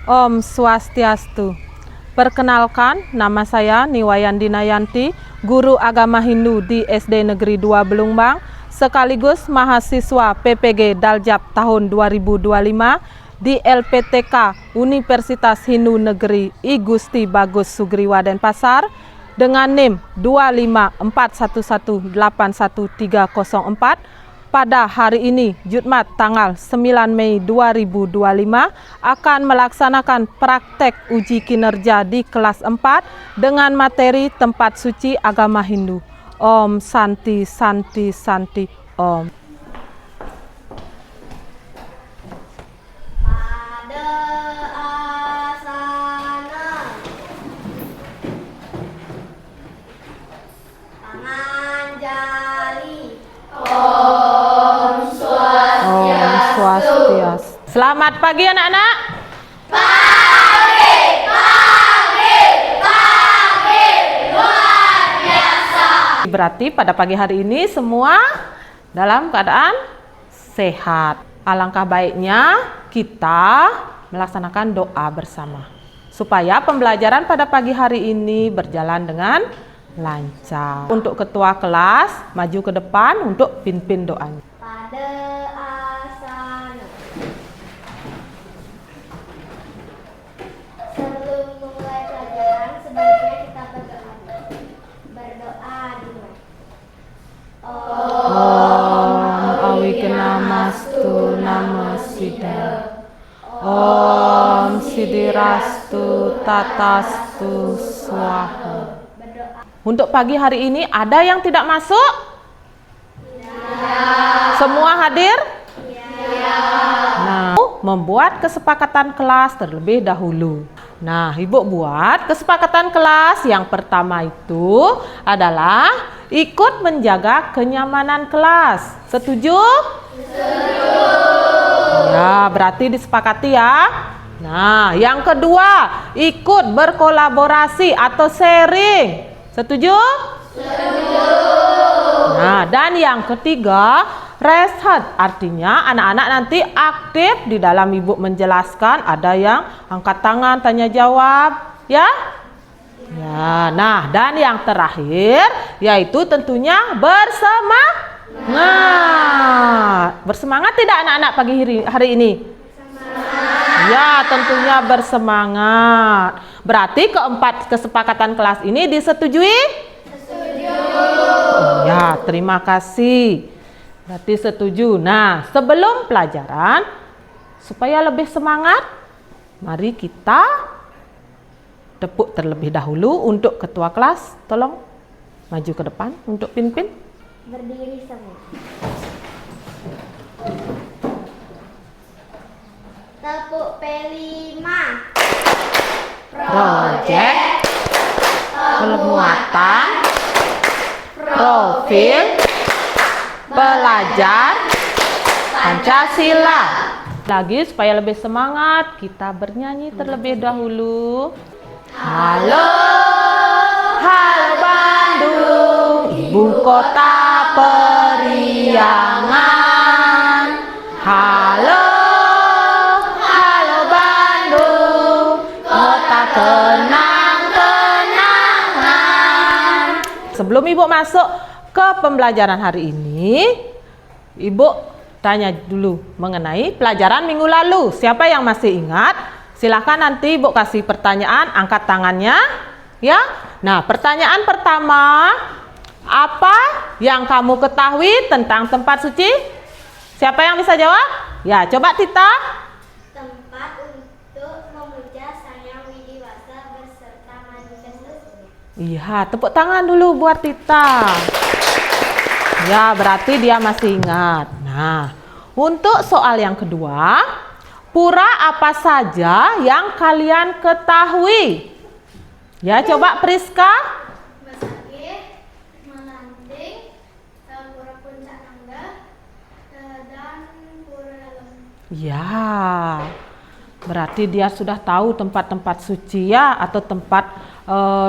Om Swastiastu. Perkenalkan, nama saya Niwayandi Nayanti, guru agama Hindu di SD Negeri 2 Belumbang, sekaligus mahasiswa PPG Daljab tahun 2025 di LPTK Universitas Hindu Negeri I Gusti Bagus Sugriwa Denpasar dengan NIM 25411813004. Pada hari ini, Jumat tanggal 9 Mei 2025, akan melaksanakan praktek uji kinerja di kelas 4 dengan materi tempat suci agama Hindu. Om Santi Santi Santi Om. Selamat pagi anak-anak. Pagi, luar biasa. Berarti pada pagi hari ini semua dalam keadaan sehat. Alangkah baiknya kita melaksanakan doa bersama supaya pembelajaran pada pagi hari ini berjalan dengan lancar. Untuk ketua kelas maju ke depan untuk pimpin doanya. Namastu namasida. Om Siddhirastu Tatastu Swaha. Untuk pagi hari ini ada yang tidak masuk? Ya. Semua hadir? Ya. Nah, membuat kesepakatan kelas terlebih dahulu. Nah, Ibu buat kesepakatan kelas yang pertama itu adalah ikut menjaga kenyamanan kelas. Setuju? Setuju. Ya, berarti disepakati ya. Nah, yang kedua, ikut berkolaborasi atau sharing. Setuju? Setuju. Nah, dan yang ketiga, research. Artinya anak-anak nanti aktif di dalam Ibu menjelaskan. Ada yang angkat tangan, tanya jawab, ya? Ya, nah, dan yang terakhir yaitu tentunya bersemangat. Bersemangat tidak anak-anak pagi hari ini? Semangat. Ya, tentunya bersemangat. Berarti keempat kesepakatan kelas ini disetujui? Setuju. Ya, terima kasih. Berarti setuju. Nah, sebelum pelajaran supaya lebih semangat, mari kita tepuk terlebih dahulu untuk ketua kelas. Tolong maju ke depan untuk pimpin. Berdiri semua. Tepuk P5. Proyek penguatan profil pelajar Pancasila. Lagi supaya lebih semangat, kita bernyanyi terlebih dahulu. Halo, halo Bandung, ibu kota periangan. Halo, halo Bandung, kota kenang-kenangan. Sebelum Ibu masuk ke pembelajaran hari ini, Ibu tanya dulu mengenai pelajaran minggu lalu. Siapa yang masih ingat? Silahkan nanti Ibu kasih pertanyaan, angkat tangannya. Ya. Nah, pertanyaan pertama, apa yang kamu ketahui tentang tempat suci? Siapa yang bisa jawab? Ya, coba Tita. Tempat untuk memuja Sang Yang Widi Wasa beserta Manifestus. Iya, tepuk tangan dulu buat Tita. Ya, berarti dia masih ingat. Nah, untuk soal yang kedua, pura apa saja yang kalian ketahui? Ya, coba Priska. Basakih, Melanting, Pura Puncak Nangga, dan Pura Dalam. Ya, berarti dia sudah tahu tempat-tempat suci ya, atau tempat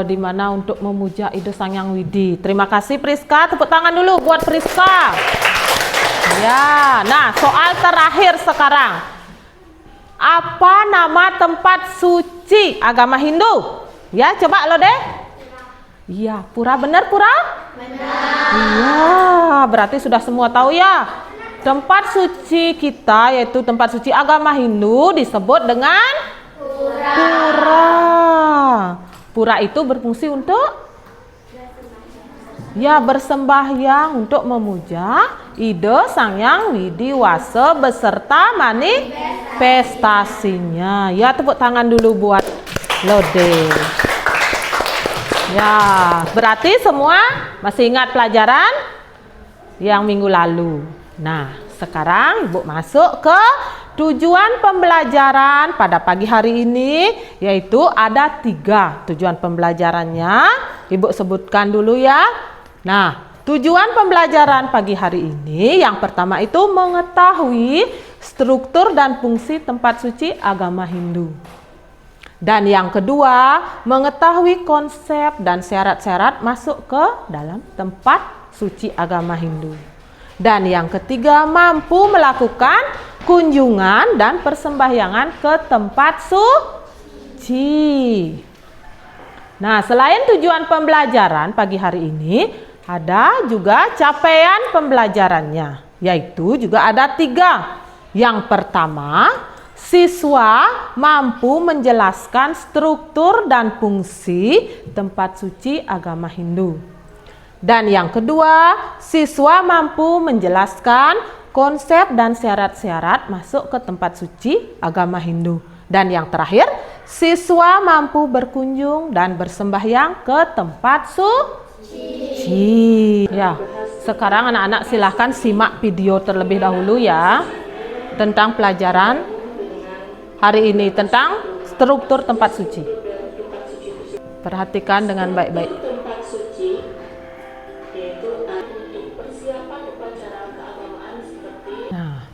di mana untuk memuja Ide Sang Yang Widi. Terima kasih Priska, tepuk tangan dulu buat Priska. Ya, nah soal terakhir sekarang. Apa nama tempat suci agama Hindu? Ya, coba lo deh. Iya, pura benar pura? Benar. Iya, berarti sudah semua tahu ya. Tempat suci kita yaitu tempat suci agama Hindu disebut dengan pura. Pura itu berfungsi untuk ya bersembahyang untuk memuja ide Sang Hyang Widiwasa beserta manifestasinya. Ya, tepuk tangan dulu buat Lode. Ya, berarti semua masih ingat pelajaran yang minggu lalu. Nah, sekarang Ibu masuk ke tujuan pembelajaran pada pagi hari ini, yaitu ada 3 tujuan pembelajarannya. Ibu sebutkan dulu ya. Nah, tujuan pembelajaran pagi hari ini yang pertama itu mengetahui struktur dan fungsi tempat suci agama Hindu. Dan yang kedua, mengetahui konsep dan syarat-syarat masuk ke dalam tempat suci agama Hindu. Dan yang ketiga, mampu melakukan kunjungan dan persembahyangan ke tempat suci. Nah, selain tujuan pembelajaran pagi hari ini, ada juga capaian pembelajarannya, yaitu juga ada 3. Yang pertama, siswa mampu menjelaskan struktur dan fungsi tempat suci agama Hindu. Dan yang kedua, siswa mampu menjelaskan konsep dan syarat-syarat masuk ke tempat suci agama Hindu. Dan yang terakhir, siswa mampu berkunjung dan bersembahyang ke tempat suci. Ya, sekarang anak-anak silahkan simak video terlebih dahulu ya tentang pelajaran hari ini tentang struktur tempat suci. Perhatikan dengan baik-baik. Tempat suci yaitu untuk persiapan upacara keagamaan seperti. Nah,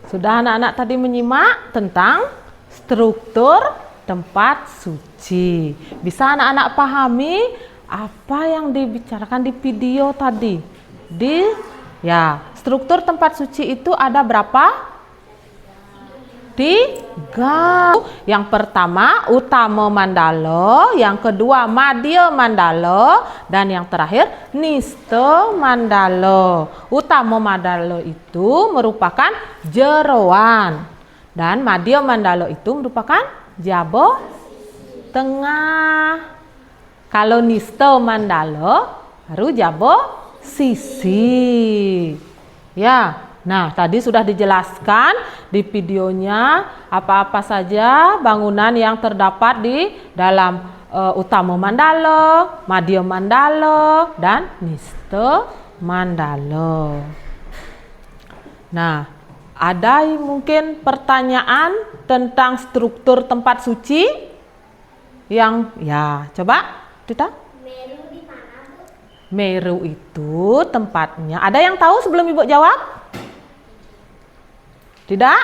sudah anak-anak tadi menyimak tentang struktur tempat suci. Bisa anak-anak pahami apa yang dibicarakan di video tadi? Struktur tempat suci itu ada berapa? 3. Yang pertama Utama Mandala, yang kedua Madhya Mandala, dan yang terakhir Nista Mandala. Utama Mandala itu merupakan jeroan dan Madhya Mandala itu merupakan jaba tengah. Kalau Nista Mandala baru jaba sisi. Ya. Nah, tadi sudah dijelaskan di videonya apa-apa saja bangunan yang terdapat di dalam Utama Mandala, Madhya Mandala, dan Nista Mandala. Nah, ada mungkin pertanyaan tentang struktur tempat suci yang coba Tita? Meru di mana, Bu? Meru itu tempatnya. Ada yang tahu sebelum Ibu jawab? Tidak?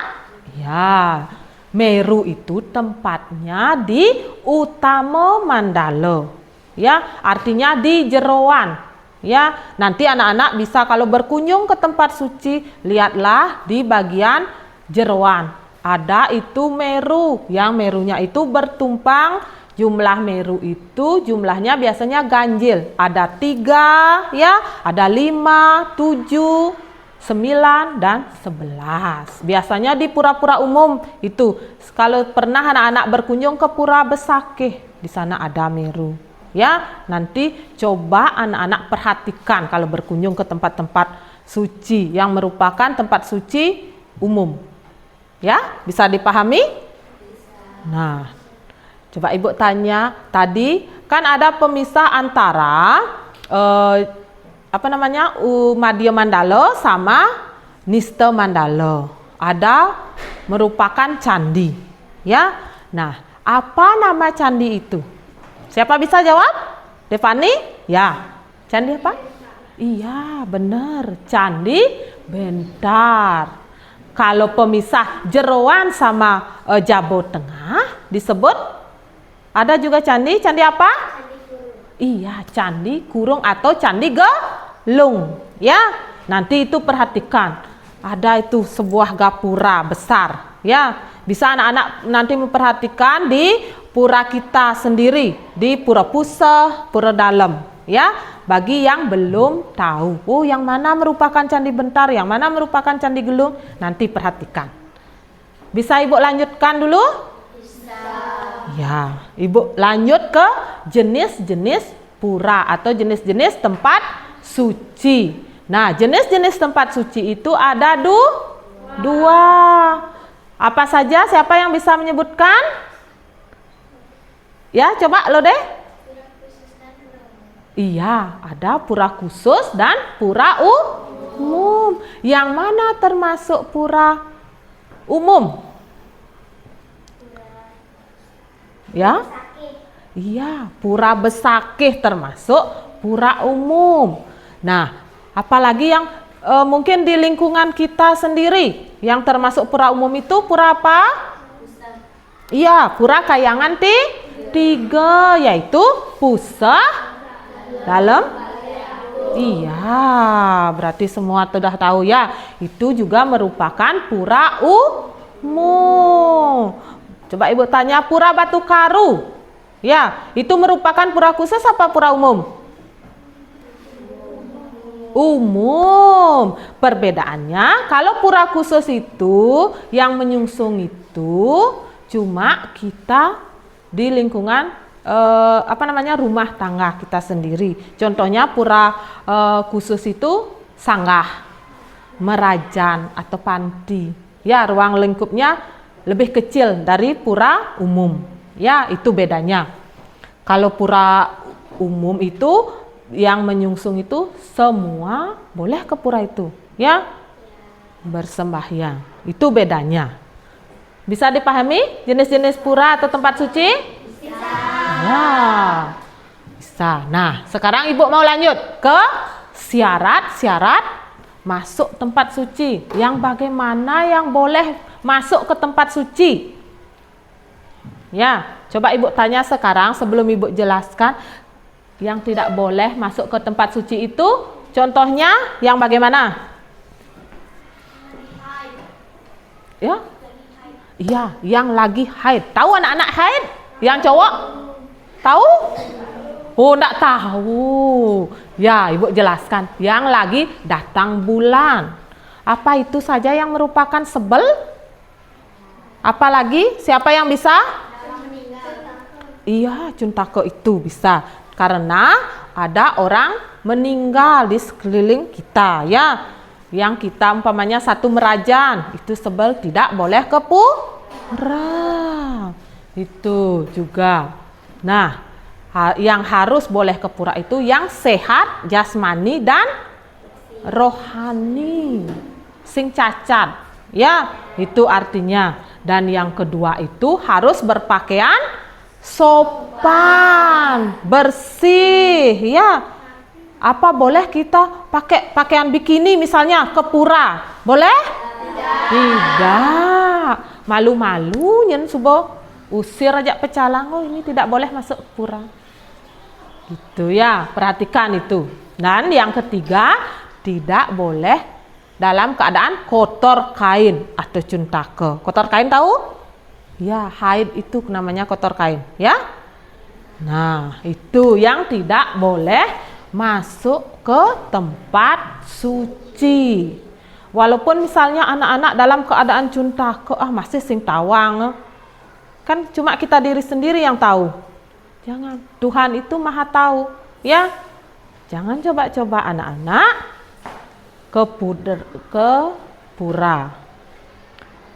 Ya, Meru itu tempatnya di Utama Mandala. Ya, artinya di jeroan. Ya, nanti anak-anak bisa kalau berkunjung ke tempat suci, lihatlah di bagian jeroan. Ada itu Meru, yang Merunya itu bertumpang. Jumlah Meru itu jumlahnya biasanya ganjil. Ada 3, ya, ada 5, 7, 9 dan 11. Biasanya di pura-pura umum itu. Kalau pernah anak-anak berkunjung ke Pura Besakeh, di sana ada Meru. Ya, nanti coba anak-anak perhatikan kalau berkunjung ke tempat-tempat suci yang merupakan tempat suci umum. Ya, bisa dipahami? Nah, coba Ibu tanya, tadi kan ada pemisah antara Madhya Mandala sama Nista Mandala. Ada merupakan candi. Ya. Nah, apa nama candi itu? Siapa bisa jawab? Devani? Ya. Candi apa? Iya, benar. Candi Bentar. Kalau pemisah jeroan sama Jabo Tengah disebut ada juga candi apa? Iya, Candi Kurung atau Candi Gelung. Ya, nanti itu perhatikan. Ada itu sebuah gapura besar. Ya, Bisa anak-anak nanti memperhatikan di pura kita sendiri, di Pura Puseh, Pura Dalem, ya. Bagi yang belum tahu, oh yang mana merupakan Candi Bentar, yang mana merupakan Candi Gelung, nanti perhatikan. Bisa Ibu lanjutkan dulu? Bisa. Ya, Ibu lanjut ke jenis-jenis pura atau jenis-jenis tempat suci. Nah, jenis-jenis tempat suci itu ada dua. Apa saja? Siapa yang bisa menyebutkan? Ya, coba lo deh. Iya, ada pura khusus dan pura umum. Yang mana termasuk pura umum? Ya? Iya, Pura Besakih termasuk pura umum. Nah, apalagi yang mungkin di lingkungan kita sendiri yang termasuk pura umum itu pura apa? Iya, Pura Kahyangan 3, yaitu Puseh Dalem. Iya, berarti semua sudah tahu ya. Itu juga merupakan pura umum. Coba Ibu tanya Pura Batu Karu. Ya, itu merupakan pura khusus apa pura umum? Umum. Perbedaannya kalau pura khusus itu yang menyungsung itu cuma kita di lingkungan rumah tangga kita sendiri. Contohnya pura khusus itu sanggah, merajan atau panti. Ya, ruang lingkupnya lebih kecil dari pura umum. Ya, itu bedanya. Kalau pura umum itu yang menyungsung itu semua boleh ke pura itu, ya, bersembahyang. Itu bedanya. Bisa dipahami jenis-jenis pura atau tempat suci? Bisa. Ya, bisa. Nah, sekarang Ibu mau lanjut ke syarat-syarat masuk tempat suci. Yang bagaimana yang boleh masuk ke tempat suci? Ya, coba Ibu tanya sekarang sebelum Ibu jelaskan yang tidak boleh masuk ke tempat suci itu. Contohnya yang bagaimana? Ya? Iya, yang lagi haid. Tahu anak-anak haid? Yang cowok? Tahu? Oh, enggak tahu. Ya, Ibu jelaskan. Yang lagi datang bulan. Apa itu saja yang merupakan sebel? Apalagi? Siapa yang bisa? Iya, cuntake itu bisa. Karena ada orang meninggal di sekeliling kita, ya. Yang kita umpamanya satu merajan, itu sebel tidak boleh ke pura. Itu juga. Nah, yang harus boleh ke pura itu yang sehat jasmani dan rohani. Sing cacat, ya, itu artinya. Dan yang kedua itu harus berpakaian sopan, bersih, ya. Apa boleh kita pakai pakaian bikini misalnya ke pura? Boleh? Tidak. Malu-malu nyen subo usir aja pecalang. Oh, ini tidak boleh masuk ke pura. Gitu ya, perhatikan itu. Dan yang ketiga, tidak boleh dalam keadaan kotor kain atau cuntake. Kotor kain tahu? Ya, haid itu namanya kotor kain, ya. Nah, itu yang tidak boleh masuk ke tempat suci. Walaupun misalnya anak-anak dalam keadaan cuntake, masih sing tawang. Kan cuma kita diri sendiri yang tahu. Jangan, Tuhan itu Maha tahu, ya. Jangan coba-coba anak-anak ke pura.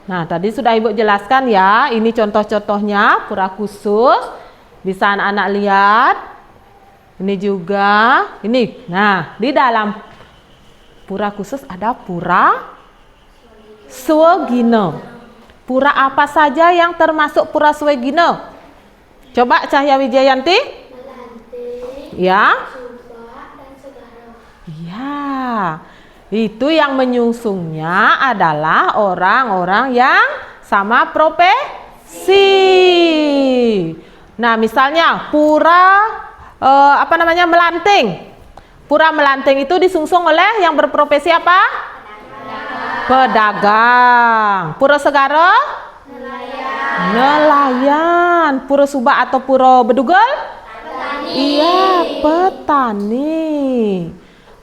Nah, tadi sudah Ibu jelaskan ya, ini contoh-contohnya pura khusus. Bisa anak-anak lihat. Ini juga, ini. Nah, di dalam pura khusus ada pura Swegine. Pura apa saja yang termasuk pura Swegine? Coba Cahya Wijayanti. Ya. Ya. Itu yang menyungsungnya adalah orang-orang yang sama profesi. Nah, misalnya pura Melanting. Pura Melanting itu disungsung oleh yang berprofesi apa? Pedagang. Pura Segara? Nelayan. Pura Subak atau Pura Bedugul? Iya, petani.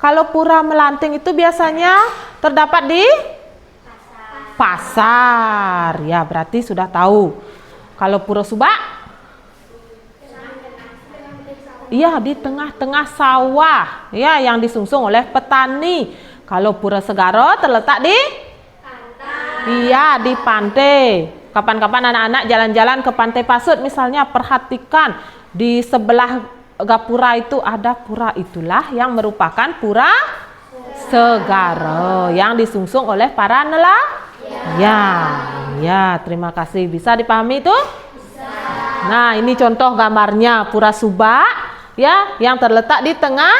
Kalau Pura Melanting itu biasanya terdapat di pasar. Ya, berarti sudah tahu. Kalau Pura Subak? Iya, di tengah-tengah sawah. Ya, yang disungsung oleh petani. Kalau Pura Segara terletak di? Iya, di pantai. Kapan-kapan anak-anak jalan-jalan ke Pantai Pasut misalnya, perhatikan di sebelah gapura itu ada pura, itulah yang merupakan Pura Segara yang disungsung oleh para nelayan. Ya, terima kasih. Bisa dipahami itu? Nah, ini contoh gambarnya Pura Subak ya, yang terletak di tengah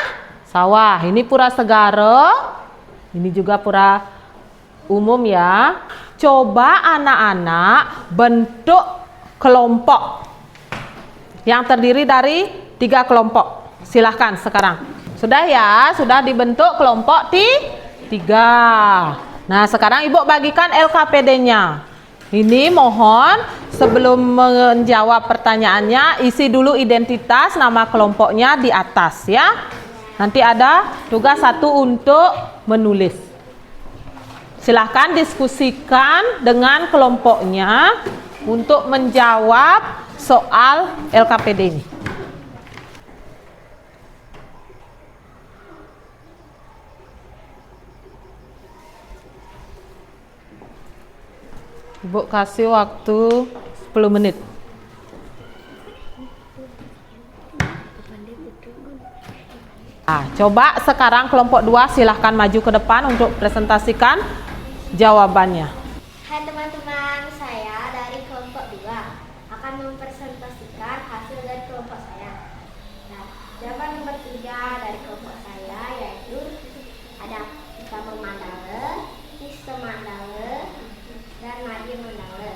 sawah. Ini Pura Segara. Ini juga pura umum ya. Coba anak-anak bentuk kelompok yang terdiri dari 3 kelompok. Silahkan sekarang. Sudah ya, sudah dibentuk kelompok 3. Nah, sekarang Ibu bagikan LKPD-nya. Ini mohon sebelum menjawab pertanyaannya, isi dulu identitas nama kelompoknya di atas ya. Nanti ada tugas 1 untuk menulis. Silahkan diskusikan dengan kelompoknya untuk menjawab soal LKPD ini. Ibu kasih waktu 10 menit. Coba sekarang kelompok 2 silahkan maju ke depan untuk presentasikan jawabannya. Hai teman-teman, saya dari kelompok 2 akan mempresentasikan hasil dari kelompok saya. Nah, jawaban nomor 3 dari kelompok saya yaitu ada Utama Mandala, Nista Mandala, dan Nadia Mandala.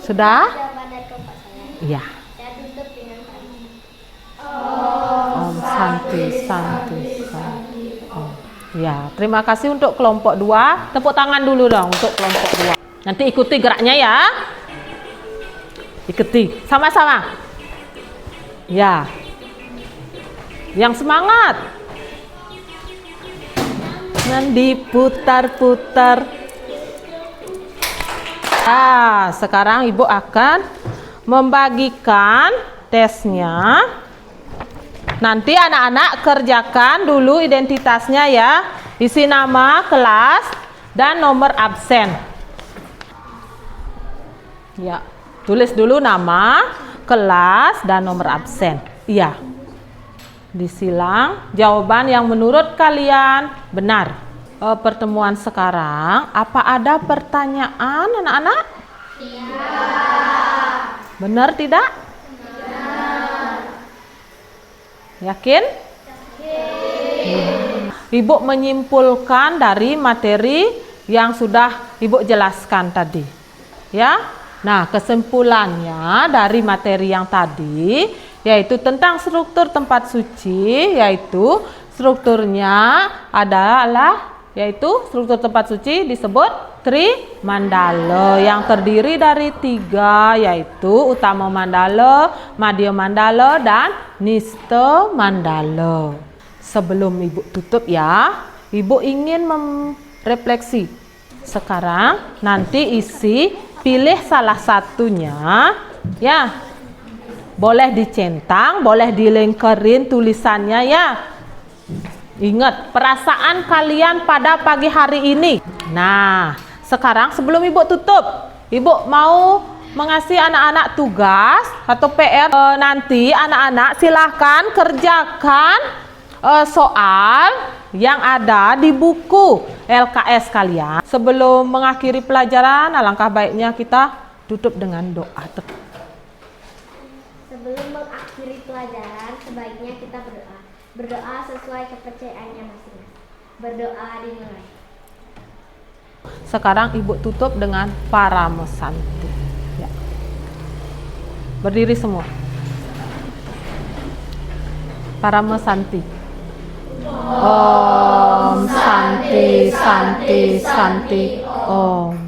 Sudah? Jawaban dari kelompok saya. Iya. Saya tutup dengan kalimat Om Santi, Santi, Santi. Om. Ya, terima kasih untuk kelompok 2. Tepuk tangan dulu dong untuk kelompok 2. Nanti ikuti geraknya ya. Ikuti, sama-sama. Ya. Yang semangat. Dan diputar-putar. Sekarang Ibu akan membagikan tesnya. Nanti anak-anak kerjakan dulu identitasnya ya. Isi nama, kelas, dan nomor absen. Ya, tulis dulu nama, kelas, dan nomor absen. Iya. Disilang jawaban yang menurut kalian benar. Pertemuan sekarang, apa ada pertanyaan anak-anak? Tidak. Benar tidak? Yakin? Ibu menyimpulkan dari materi yang sudah Ibu jelaskan tadi. Ya. Nah, kesimpulannya dari materi yang tadi yaitu tentang struktur tempat suci, yaitu strukturnya adalah struktur tempat suci disebut Trimandala yang terdiri dari 3, yaitu Utama Mandala, Madhya Mandala, dan Nista Mandala. Sebelum Ibu tutup ya, Ibu ingin merefleksi. Sekarang nanti pilih salah satunya ya. Boleh dicentang, boleh dilingkarin tulisannya ya. Ingat perasaan kalian pada pagi hari ini. Nah, sekarang sebelum Ibu tutup, Ibu mau mengasih anak-anak tugas atau PR. Nanti anak-anak silahkan kerjakan soal yang ada di buku LKS kalian. Sebelum mengakhiri pelajaran, alangkah baiknya kita tutup dengan doa. Sebelum mengakhiri pelajaran, sebaiknya kita berdoa. Berdoa sesuai kepercayaannya masing-masing. Berdoa dimulai. Sekarang Ibu tutup dengan Paramesanti. Ya. Berdiri semua. Paramesanti. Om Santi, Santi, Santi. Om.